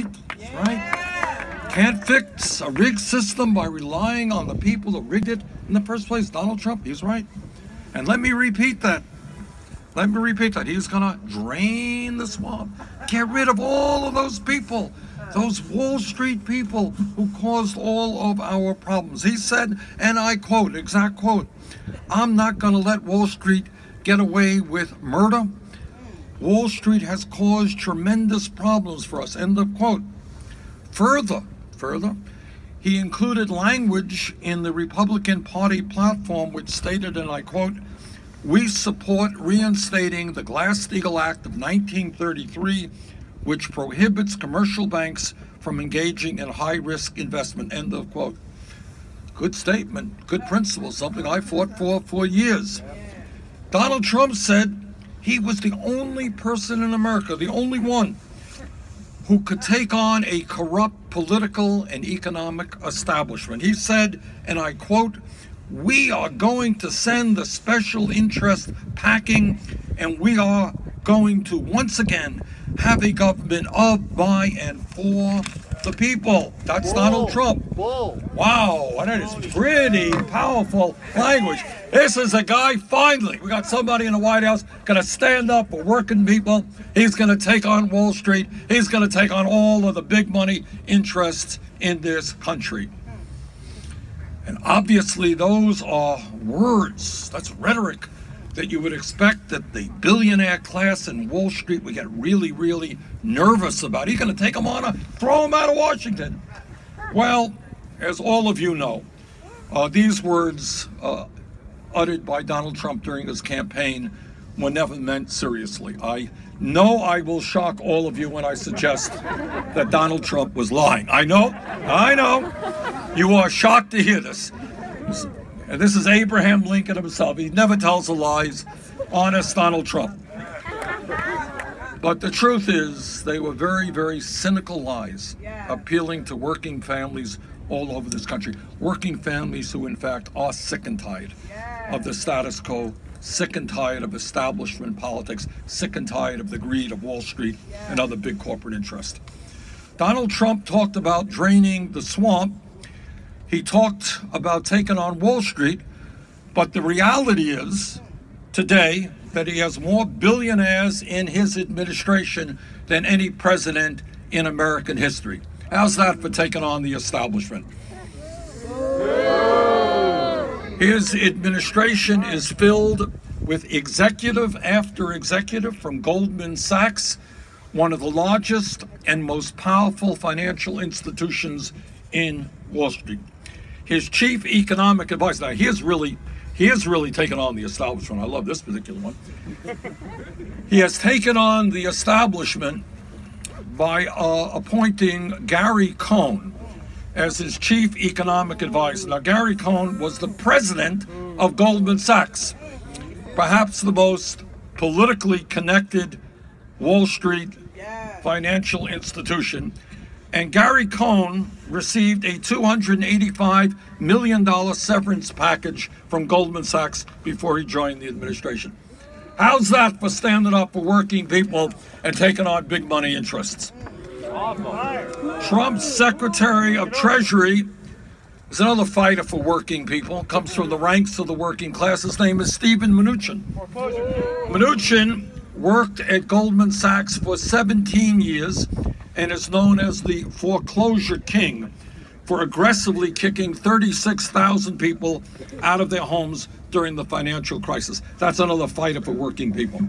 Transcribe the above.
right? Can't fix a rigged system by relying on the people that rigged it in the first place. Donald Trump, he's right. And let me repeat that. He's gonna drain the swamp. Get rid of all of those people, those Wall Street people who caused all of our problems. He said, and I quote, exact quote, "I'm not gonna let Wall Street get away with murder. Wall Street has caused tremendous problems for us," end of quote. Further, he included language in the Republican Party platform which stated, and I quote, "We support reinstating the Glass-Steagall Act of 1933, which prohibits commercial banks from engaging in high-risk investment," end of quote. Good statement, good principle, something I fought for years. Donald Trump said he was the only person in America, the only one, who could take on a corrupt political and economic establishment. He said, and I quote, "We are going to send the special interest packing, and we are going to once again have a government of, by, and for the people." That's Donald Trump. Wow, that is pretty powerful language. This is a guy, finally, we got somebody in the White House going to stand up for working people. He's going to take on Wall Street. He's going to take on all of the big money interests in this country. And obviously those are words, that's rhetoric that you would expect that the billionaire class in Wall Street would get really, really nervous about. He's going to take them on and throw them out of Washington. Well, as all of you know, these words uttered by Donald Trump during his campaign were never meant seriously. I know I will shock all of you when I suggest that Donald Trump was lying. I know. You are shocked to hear this. And this is Abraham Lincoln himself. He never tells lies. Honest Donald Trump. But the truth is, they were very, very cynical lies, appealing to working families all over this country. Working families who, in fact, are sick and tired of the status quo, sick and tired of establishment politics, sick and tired of the greed of Wall Street and other big corporate interests. Donald Trump talked about draining the swamp. He talked about taking on Wall Street, but the reality is today that he has more billionaires in his administration than any president in American history. How's that for taking on the establishment? His administration is filled with executive after executive from Goldman Sachs, one of the largest and most powerful financial institutions in Wall Street. His chief economic advisor, now he has really taken on the establishment. I love this particular one. He has taken on the establishment by appointing Gary Cohn as his chief economic advisor. Now, Gary Cohn was the president of Goldman Sachs, perhaps the most politically connected Wall Street financial institution. And Gary Cohn received a $285 million severance package from Goldman Sachs before he joined the administration. How's that for standing up for working people and taking on big money interests? Trump's Secretary of Treasury is another fighter for working people, comes from the ranks of the working class. His name is Steven Mnuchin. Mnuchin worked at Goldman Sachs for 17 years and is known as the foreclosure king for aggressively kicking 36,000 people out of their homes during the financial crisis. That's another fighter for working people.